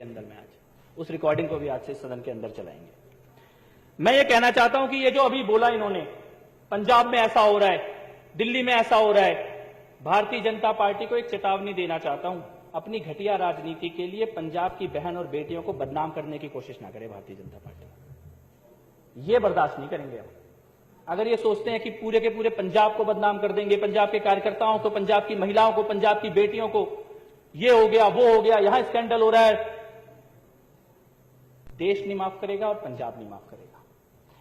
अंदर में आज। उस रिकॉर्डिंग को भी आज से सदन के अंदर चलाएंगे। मैं ये कहना चाहता हूं कि ये जो अभी बोला इन्होंने, पंजाब में ऐसा हो रहा है, दिल्ली में ऐसा हो रहा है, भारतीय जनता पार्टी को एक चेतावनी देना चाहता हूं, अपनी घटिया राजनीति के लिए पंजाब की बहन और बेटियों को बदनाम करने की कोशिश ना करे भारतीय जनता पार्टी। ये बर्दाश्त नहीं करेंगे हम। अगर ये सोचते हैं कि पूरे के पूरे पंजाब को बदनाम कर देंगे, पंजाब के कार्यकर्ताओं को, पंजाब की महिलाओं को, पंजाब की बेटियों को, ये हो गया वो हो गया, यहां स्कैंडल हो रहा है, देश नहीं माफ करेगा और पंजाब नहीं माफ करेगा।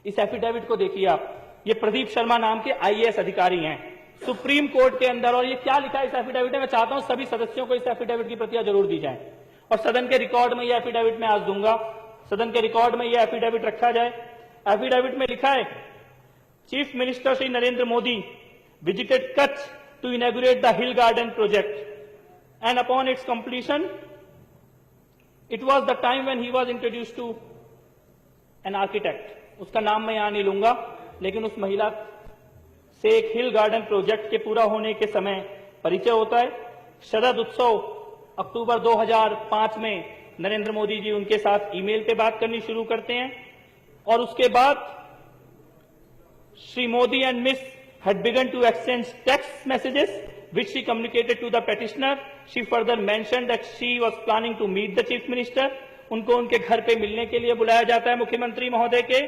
इस एफिडेविट को देखिए आप, ये प्रदीप शर्मा नाम के आईएएस अधिकारी हैं सुप्रीम कोर्ट के अंदर, और ये क्या लिखा है इस एफिडेविट में। मैं चाहता हूं सभी सदस्यों को इस एफिडेविट की प्रतियां जरूर दी जाएं और सदन के रिकॉर्ड में यह एफिडेविट मैं आज दूंगा, सदन के रिकॉर्ड में यह एफिडेविट रखा जाए। एफिडेविट में लिखा है, chief minister Shri Narendra Modi visited Kutch to inaugurate the hill garden project and upon its completion it was the time when he was introduced to an architect. उसका नाम मैं यहां नहीं लूंगा, लेकिन उस महिला से एक हिल गार्डन प्रोजेक्ट के पूरा होने के समय परिचय होता है। शरद उत्सव अक्टूबर 2005 में नरेंद्र मोदी जी उनके साथ ईमेल पे बात करनी शुरू करते हैं, और उसके बाद Shri Modi and miss had begun to exchange text messages which she communicated to the petitioner. She further mentioned that she was planning to meet the chief minister. उनको उनके घर पे मिलने के लिए बुलाया जाता है मुख्यमंत्री महोदय के।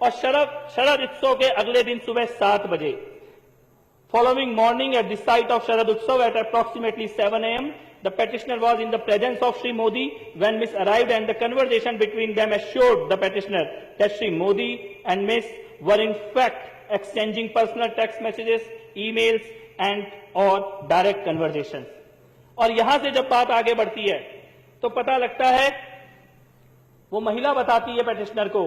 और शरद उत्सव के अगले दिन सुबह 7 बजे, following morning at the site of Sharad Utsav at approximately 7 a.m. the petitioner was in the presence of Shri Modi when Miss arrived, and the conversation between them assured the petitioner that Shri Modi and Miss were in fact exchanging personal text messages, emails and or direct conversations. और यहां से जब बात आगे बढ़ती है तो पता लगता है, वो महिला बताती है पेटिशनर को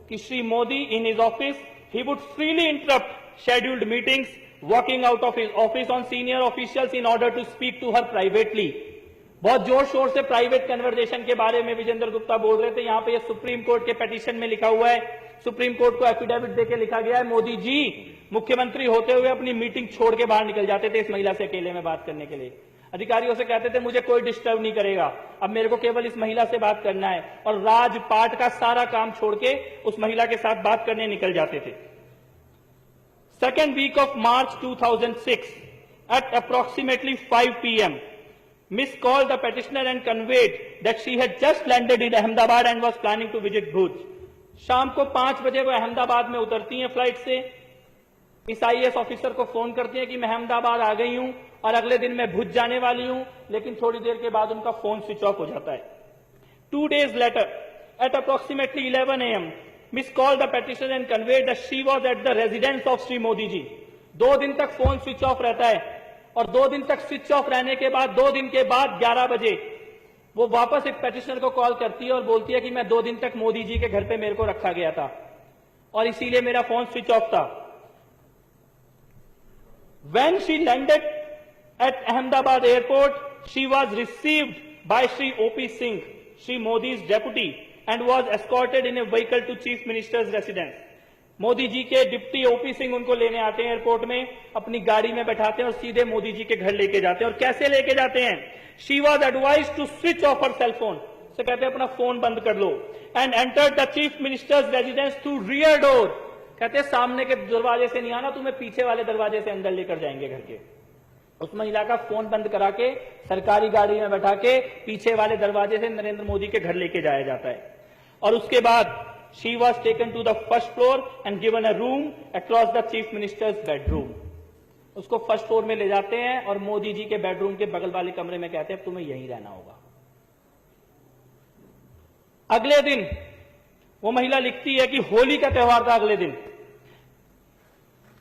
कि Shri Modi in his office he would freely interrupt scheduled meetings, walking out of his office on senior officials in order to speak to her privately. बहुत जोर शोर से प्राइवेट कन्वर्सेशन के बारे में विजेंद्र गुप्ता बोल रहे थे। यहां पे ये सुप्रीम कोर्ट के पिटीशन में लिखा हुआ है, सुप्रीम कोर्ट को एफिडेविट देके लिखा गया है, मोदी जी मुख्यमंत्री होते हुए अपनी मीटिंग छोड़ के बाहर निकल जाते थे इस महिला से अकेले में बात करने के लिए। अधिकारियों से कहते थे मुझे कोई डिस्टर्ब नहीं करेगा, अब मेरे को केवल इस महिला से बात करना है, और राजपाट का सारा काम छोड़ के उस महिला के साथ बात करने निकल जाते थे। Second week of March 2006 at approximately 5 p.m. Miss called the petitioner and conveyed that she had just landed in Ahmedabad and was planning to visit Bhuj. शाम को 5 बजे वो अहमदाबाद में उतरती हैं फ्लाइट से। इस आईएएस ऑफिसर को फोन करती हैं कि मैं अहमदाबाद आ गई हूं और अगले दिन मैं भुज जाने वाली हूं, लेकिन थोड़ी देर के बाद उनका फोन स्विच ऑफ हो जाता है। 2 days later, at approximately 11 a.m., Miss called the petitioner and conveyed that she was at the residence of Sri Modi ji. 2 दिन तक फोन स्विच ऑफ रहता है, और 2 दिन तक स्विच ऑफ रहने के बाद 2 दिन के बाद 11 बजे वो वापस एक पेटिशनर को कॉल करती है और बोलती है कि मैं 2 दिन तक मोदी जी के घर पे मेरे को रखा गया था और इसीलिए मेरा फोन स्विच ऑफ था। When she landed at Ahmedabad airport, she was received by Shri O.P. Singh, Shri Modi's deputy, and was escorted in a vehicle to Chief Minister's residence. Modi ji के डिप्टी ओपी सिंह उनको लेने आते हैं airport में, अपनी गाड़ी में बैठाते हैं और सीधे मोदी जी के घर लेके जाते हैं। और कैसे लेके जाते हैं? She was advise to switch off her cell phone, से कहते हैं अपना फोन बंद कर लो, and entered the chief minister's residence through rear door. कहते हैं सामने के दरवाजे से नहीं आना, तुम्हें पीछे वाले दरवाजे से अंदर लेकर जाएंगे घर के। उस महिला का फोन बंद करा के सरकारी गाड़ी में बैठा के पीछे वाले दरवाजे से नरेंद्र मोदी के घर लेके जाया जाता है। और उसके बाद she was taken to the first floor and given a room across the chief minister's bedroom. उसको फर्स्ट फ्लोर में ले जाते हैं और मोदी जी के बेडरूम के बगल वाले कमरे में कहते हैं अब तुम्हें यहीं रहना होगा। अगले दिन वो महिला लिखती है कि होली का त्योहार था अगले दिन,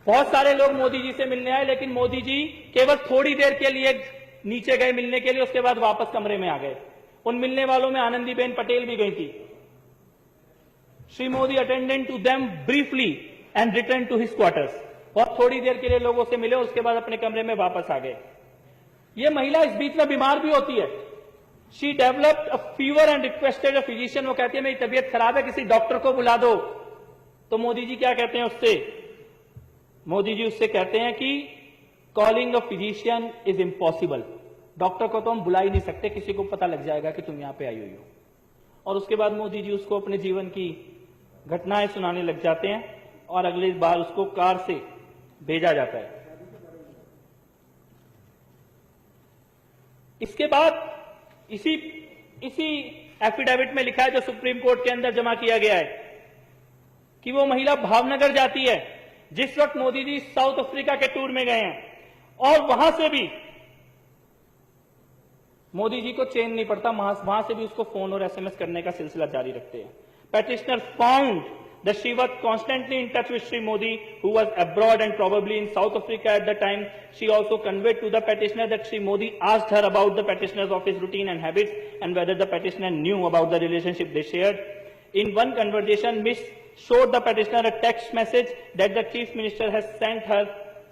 बहुत सारे लोग मोदी जी से मिलने आए, लेकिन मोदी जी केवल थोड़ी देर के लिए नीचे गए मिलने के लिए, उसके बाद वापस कमरे में आ गए। उन मिलने वालों में आनंदीबेन पटेल भी गई थी। Shri Modi attended to them briefly and return to his quarters. बहुत थोड़ी देर के लिए लोगों से मिले, उसके बाद अपने कमरे में वापस आ गए। ये महिला इस बीच में बीमार भी होती है। She developed a fever and requested a physician. वो कहती है मेरी तबीयत खराब है, किसी डॉक्टर को बुला दो। तो मोदी जी क्या कहते हैं उससे? मोदी जी उससे कहते हैं कि calling a physician is impossible. Doctor को तो हम बुला ही नहीं सकते, किसी को पता लग जाएगा कि तुम यहां पे आई हुई हो। और उसके बाद मोदी जी उसको अपने जीवन की घटनाएं सुनाने लग जाते हैं और अगली बार उसको कार से भेजा जाता है। इसके बाद इसी एफिडेविट में लिखा है, जो सुप्रीम कोर्ट के अंदर जमा किया गया है, कि वो महिला भावनगर जाती है जिस वक्त मोदी जी साउथ अफ्रीका के टूर में गए हैं, और वहां से भी मोदी जी को चैन नहीं पड़ता, वहां से भी उसको फोन और एसएमएस करने का सिलसिला जारी रखते हैं। Petitioner found that she was constantly in touch with Sri Modi, who was abroad and probably in South Africa at the time. She also conveyed to the petitioner that Sri Modi asked her about the petitioner's office routine and habits and whether the petitioner knew about the relationship they shared. In one conversation, Miss showed the petitioner a text message that the Chief Minister has sent her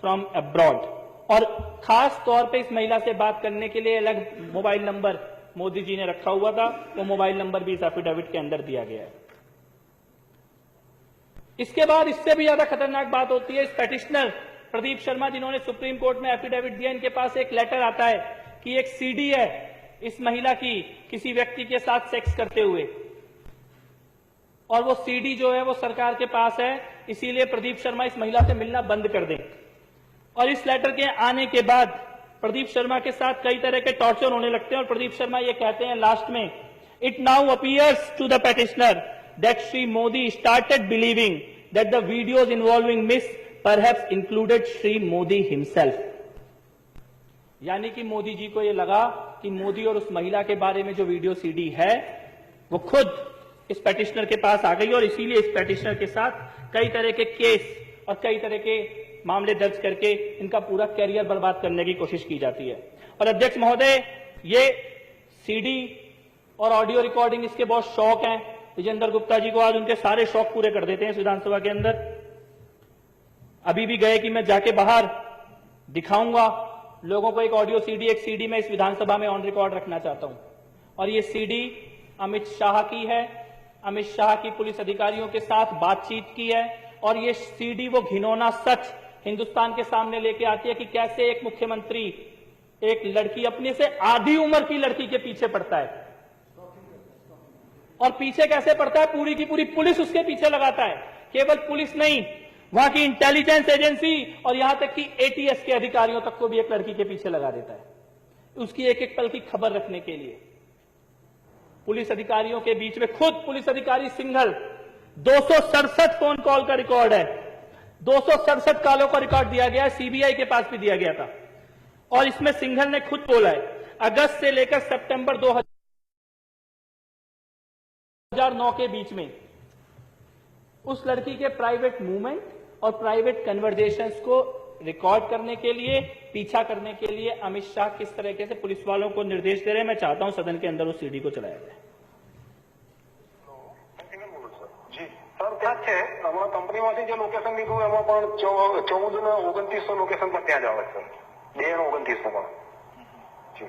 from abroad. और खास तौर पे इस महिला से बात करने के लिए अलग मोबाइल नंबर मोदी जी ने रखा हुआ था, वो मोबाइल नंबर भी इस एफिडेविट के अंदर दिया गया है। इसके बाद इससे भी ज्यादा खतरनाक बात होती है, इस पेटिशनर प्रदीप शर्मा जिन्होंने सुप्रीम कोर्ट में एफिडेविट दिया, इनके पास एक लेटर आता है कि एक सीडी है इस महिला की किसी व्यक्ति के साथ सेक्स करते हुए, और वो सीडी जो है वो सरकार के पास है, इसीलिए प्रदीप शर्मा इस महिला से मिलना बंद कर दें। और इस लेटर के आने के बाद प्रदीप शर्मा के साथ कई तरह के टॉर्चर होने लगते हैं, और प्रदीप शर्मा ये कहते हैं लास्ट में, it now appears to the petitioner that Sri Modi started believing that the videos involving Miss perhaps included Sri Modi himself. यानी कि मोदी जी को यह लगा कि मोदी और उस महिला के बारे में जो वीडियो सीडी है वो खुद इस पेटिशनर के पास आ गई, और इसीलिए इस पेटिशनर के साथ कई तरह के केस और कई तरह के मामले दर्ज करके इनका पूरा कैरियर बर्बाद करने की कोशिश की जाती है। और अध्यक्ष महोदय, ये सीडी और ऑडियो रिकॉर्डिंग इसके बहुत शौक हैं। विजेंद्र गुप्ता जी को आज उनके सारे शौक पूरे कर देते हैं विधानसभा के अंदर। अभी भी गए कि मैं जाके बाहर दिखाऊंगा लोगों को एक ऑडियो सीडी, एक सीडी में इस विधानसभा में ऑन रिकॉर्ड रखना चाहता हूं, और ये सीडी अमित शाह की है, अमित शाह की पुलिस अधिकारियों के साथ बातचीत की है, और ये सीडी वो घिनौना सच हिंदुस्तान के सामने लेके आती है कि कैसे एक मुख्यमंत्री एक लड़की, अपने से आधी उम्र की लड़की के पीछे पड़ता है, और पीछे कैसे पड़ता है, पूरी की पूरी पुलिस उसके पीछे लगाता है। केवल पुलिस नहीं, वहां की इंटेलिजेंस एजेंसी और यहां तक कि एटीएस के अधिकारियों तक को भी एक लड़की के पीछे लगा देता है, उसकी एक एक पल की खबर रखने के लिए। पुलिस अधिकारियों के बीच में खुद पुलिस अधिकारी सिंघल, 267 फोन कॉल का रिकॉर्ड है, 267 कॉलों का रिकॉर्ड दिया गया है, सीबीआई के पास भी दिया गया था। और इसमें सिंघल ने खुद बोला है, अगस्त से लेकर सितंबर 2009 के बीच में उस लड़की के प्राइवेट मूवमेंट और प्राइवेट कन्वर्सेशंस को रिकॉर्ड करने के लिए, पीछा करने के लिए अमित शाह किस तरीके से पुलिस वालों को निर्देश दे रहे हैं, मैं चाहता हूं सदन के अंदर उस सीडी को चलाया जाए। जी सर, क्या है हमारा कंपनी में जो लोकेशन लीधु एम 14 ने 2900 लोकेशन पर त्या जावे सर, 2 2900 जी।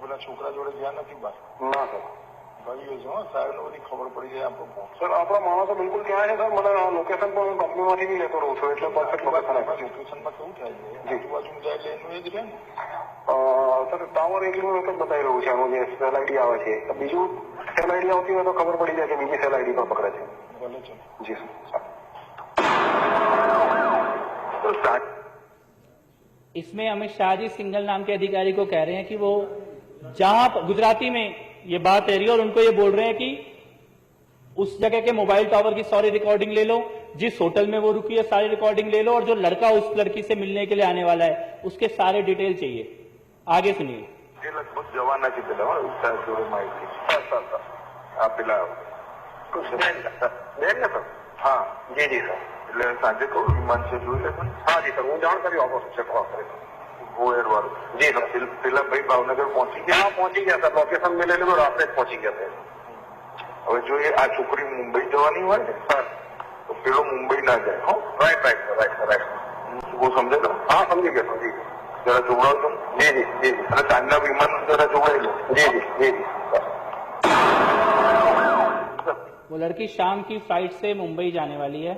પેલા છોકરા જોડે ગયા નથી બાર ના સર, ગયું છે સાહેબ ને બધી ખબર પડી જાય આપણો ફોન સર આપણા માણસો બિલકુલ ત્યાં છે સર, મને લોકેશન પણ હું કંપનીમાંથી બી લેતો રહું છું, એટલે પરફેક્ટ લોકેશન આપે છે। લોકેશનમાં કેવું થાય છે આજુબાજુ જાય એટલે એનું એ જ રહે ને સર ટાવર એટલું એક જ બતાવી રહ્યું છે, આનું જે સેલ આઈડી આવે છે, બીજું સેલ આઈડી આવતી હોય તો ખબર પડી જાય કે બીજી સેલ આઈડી પર પકડે છે। ભલે છે जी सर। इसमें अमित शाह जी सिंघल नाम के अधिकारी को कह रहे हैं कि वो जहां गुजराती में ये बात है रही है, और उनको ये बोल रहे हैं कि उस जगह के मोबाइल टावर की सारी रिकॉर्डिंग ले लो, जिस होटल में वो रुकी है सारी रिकॉर्डिंग ले लो, और जो लड़का उस लड़की से मिलने के लिए आने वाला है उसके सारे डिटेल चाहिए। आगे सुनिए। જે લગભગ જવાના છે પેલા સાહેબ જોડે માહિતી આ પેલા બેન ને સર? હા जी जी सर। એટલે સાંજે કહું વિમાન છે જોઈ લે પણ हाँ जी सर, હું જાણ કરી આપો છું ચેક કરે ગોયર વાળું जी सर। પેલા ભાઈ ભાવનગર પહોંચી ગયા हाँ पहुंची गया सर, लोकेशन मिले तो रात में पहुंची गया सर। હવે જો એ આ છોકરી મુંબઈ જવાની હોય ને सर તો પેલો મુંબઈ ના જાય હો राइट राइट राइट राइट હું સમજે તો हाँ समझी गया समझी गया। જરા જોડાવ તો जी जी जी जी અને સાંજના વિમાન જરા જોડાઈ લો जी जी जी जी वो लड़की शाम की फ्लाइट से मुंबई जाने वाली है,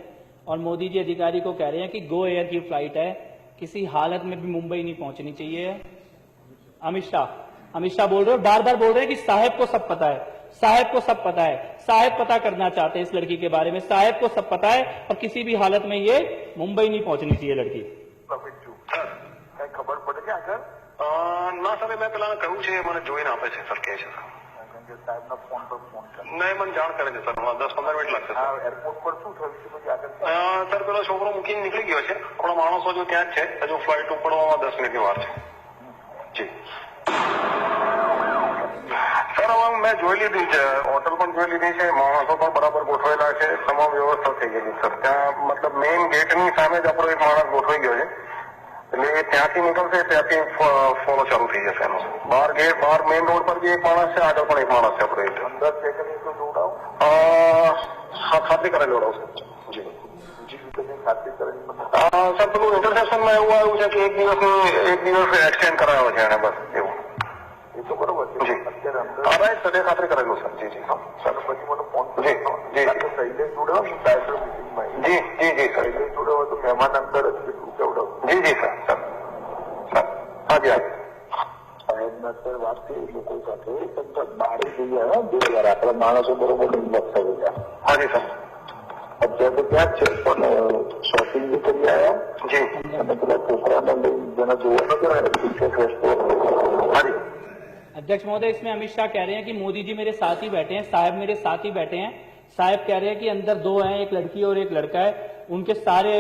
और मोदी जी अधिकारी को कह रहे हैं कि गो एयर की फ्लाइट है, किसी हालत में भी मुंबई नहीं पहुंचनी चाहिए। अमित शाह बोल रहे हो, बार बार बोल रहे हैं कि साहब को सब पता है। साहब को सब पता है, साहब पता करना चाहते हैं इस लड़की के बारे में, साहब को सब पता है और किसी भी हालत में ये मुंबई नहीं पहुंचनी चाहिए लड़की। કઈ ખબર પડે કે આગળ ના સાહેબ મેં પેલા કહ્યું છે મને જોઈને આપે છે સર કહે છે સર સાહેબના ફોન પર ફોન કરે નહીં મને જાણ કરે છે સર 10-15 મિનિટ લાગશે આ એરપોર્ટ પર શું થયું છે પછી આગળ સર પેલો છોકરો મૂકીને નીકળી ગયો છે થોડા માણસો જો ત્યાં જ છે હજુ ફ્લાઇટ ઉપડવામાં 10 મિનિટની વાર છે જી સર હવે મેં જોઈ લીધી છે હોટલ પણ જોઈ લીધી છે માણસો પણ બરાબર ગોઠવેલા છે તમામ વ્યવસ્થા થઈ ગયેલી સર ત્યાં મતલબ મેઇન ગેટની સામે જ આપણો એક માણસ ગોઠવાઈ ગયો છે એટલે એ ત્યાંથી નીકળશે ત્યાંથી ફોલો ચાલુ થઈ જશે એનો બહાર ગેટ બહાર મેઇન રોડ પર બી એક માણસ છે આગળ પણ એક માણસ છે આપણો અંદર છે કે નહીં તો જોડાવ ખાતરી કરેલી જોડાવશે જી બીજી રીતે કંઈ ખાતરી કરેલી મને સર પેલું ઇન્ટરસેપ્શનમાં એવું આવ્યું છે કે એક દિવસ એક્સટેન્ડ કરાયો છે એને બસ એવું એ તો બરોબર છે જી અત્યારે અંદર રાઈટ સર એ ખાતરી કરેલું સર જી જી હા સર પછી મને ફોન જી જી શૈલેષ જોડાવ ડાયરેક્ટર મિટિંગમાં જી જી જી સર શૈલેષ જોડાવ તો મહેમાન અંદર જ કેટલું કેવડાવ જી જી સર સર સર હા જી હા સાહેબના સર વાત થઈ લોકો સાથે બહાર જઈ આવ્યા 2 વાર આપણા માણસો બરોબર લક્ષ ગયા हाँ जी सर અત્યારે તો ત્યાં જ છે પણ શોપિંગ બી કરી આવ્યા जी અને પેલા છોકરાને લઈ જેના જોવા નતા हाँ जी अध्यक्ष महोदय, इसमें अमित शाह कह रहे हैं कि मोदी जी मेरे साथ ही बैठे हैं, साहब मेरे साथ ही बैठे हैं। साहब कह रहे हैं कि अंदर 2 हैं, एक लड़की और एक लड़का है, उनके सारे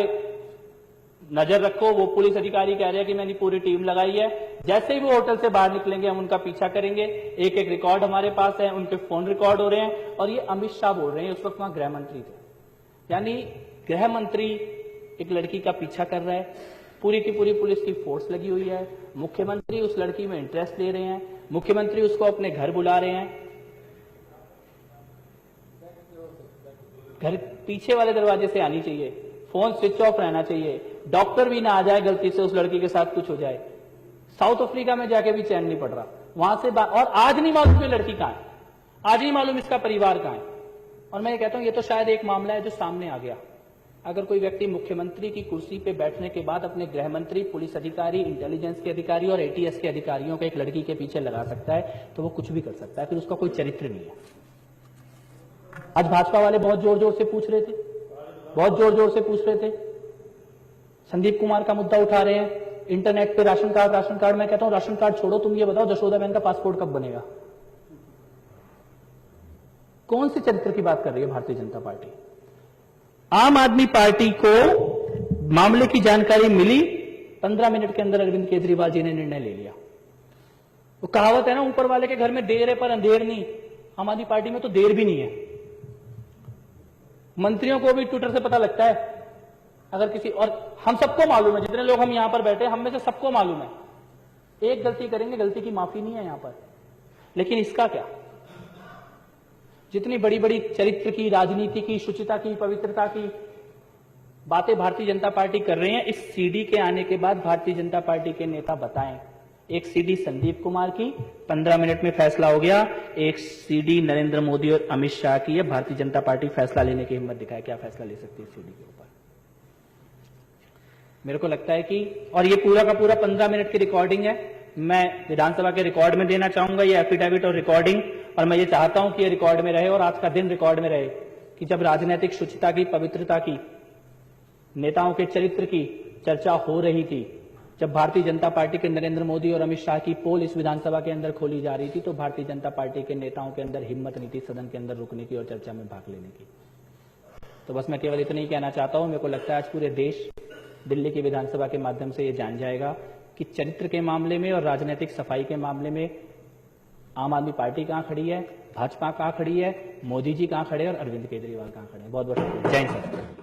नजर रखो। वो पुलिस अधिकारी कह रहे हैं कि मैंने पूरी टीम लगाई है, जैसे ही वो होटल से बाहर निकलेंगे हम उनका पीछा करेंगे। एक एक रिकॉर्ड हमारे पास है, उनके फोन रिकॉर्ड हो रहे हैं और ये अमित शाह बोल रहे हैं, उस वक्त वहां गृह मंत्री थे। यानी गृह मंत्री एक लड़की का पीछा कर रहा है, पूरी की पूरी पुलिस की फोर्स लगी हुई है, मुख्यमंत्री उस लड़की में इंटरेस्ट ले रहे हैं, मुख्यमंत्री उसको अपने घर बुला रहे हैं। घर पीछे वाले दरवाजे से आनी चाहिए, फोन स्विच ऑफ रहना चाहिए, डॉक्टर भी ना आ जाए गलती से उस लड़की के साथ कुछ हो जाए। साउथ अफ्रीका में जाके भी चैन नहीं पड़ रहा वहां से और आज नहीं मालूम ये लड़की कहां है, आज नहीं मालूम इसका परिवार कहां है। और मैं ये कहता हूं ये तो शायद एक मामला है जो सामने आ गया। अगर कोई व्यक्ति मुख्यमंत्री की कुर्सी पे बैठने के बाद अपने गृह मंत्री, पुलिस अधिकारी, इंटेलिजेंस के अधिकारी और एटीएस के अधिकारियों को एक लड़की के पीछे लगा सकता है तो वो कुछ भी कर सकता है, फिर उसका कोई चरित्र नहीं है। आज भाजपा वाले बहुत जोर जोर से पूछ रहे थे, बहुत जोर जोर से पूछ रहे थे, संदीप कुमार का मुद्दा उठा रहे हैं, इंटरनेट पे राशन कार्ड। मैं कहता हूं राशन कार्ड छोड़ो, तुम ये बताओ जशोदाबेन का पासपोर्ट कब बनेगा? कौन से चरित्र की बात कर रही है भारतीय जनता पार्टी? आम आदमी पार्टी को मामले की जानकारी मिली, 15 मिनट के अंदर अरविंद केजरीवाल जी ने निर्णय ले लिया। वो कहावत है ना, ऊपर वाले के घर में देर है पर अंधेर नहीं। आम आदमी पार्टी में तो देर भी नहीं है। मंत्रियों को भी ट्विटर से पता लगता है अगर किसी, और हम सबको मालूम है, जितने लोग हम यहां पर बैठे हम में से सबको मालूम है, एक गलती करेंगे, गलती की माफी नहीं है यहां पर। लेकिन इसका क्या? जितनी बड़ी बड़ी चरित्र की, राजनीति की, शुचिता की, पवित्रता की बातें भारतीय जनता पार्टी कर रहे हैं, इस सीडी के आने के बाद भारतीय जनता पार्टी के नेता बताएं। एक सीडी संदीप कुमार की 15 मिनट में फैसला हो गया, एक सीडी नरेंद्र मोदी और अमित शाह की है। भारतीय जनता पार्टी फैसला लेने की हिम्मत दिखाए, क्या फैसला ले सकती है सीडी के ऊपर? मेरे को लगता है कि, और ये पूरा का पूरा 15 मिनट की रिकॉर्डिंग है, मैं विधानसभा के रिकॉर्ड में देना चाहूंगा ये एफिडेविट और रिकॉर्डिंग, और मैं ये चाहता हूं कि ये रिकॉर्ड में रहे और आज का दिन रिकॉर्ड में रहे कि जब राजनीतिक शुचिता की, पवित्रता की, नेताओं के चरित्र की चर्चा हो रही थी, जब भारतीय जनता पार्टी के नरेंद्र मोदी और अमित शाह की पोल इस विधानसभा के अंदर खोली जा रही थी, तो भारतीय जनता पार्टी के नेताओं के अंदर हिम्मत नहीं थी सदन के अंदर रुकने की और चर्चा में भाग लेने की। तो बस मैं केवल इतना ही कहना चाहता हूं, मेरे को लगता है आज पूरे देश दिल्ली की विधानसभा के माध्यम से ये जान जाएगा कि चरित्र के मामले में और राजनीतिक सफाई के मामले में आम आदमी पार्टी कहां खड़ी है, भाजपा कहां खड़ी है, मोदी जी कहां खड़े हैं और अरविंद केजरीवाल कहां खड़े हैं। बहुत बहुत शुक्रिया। जय हिंद सर।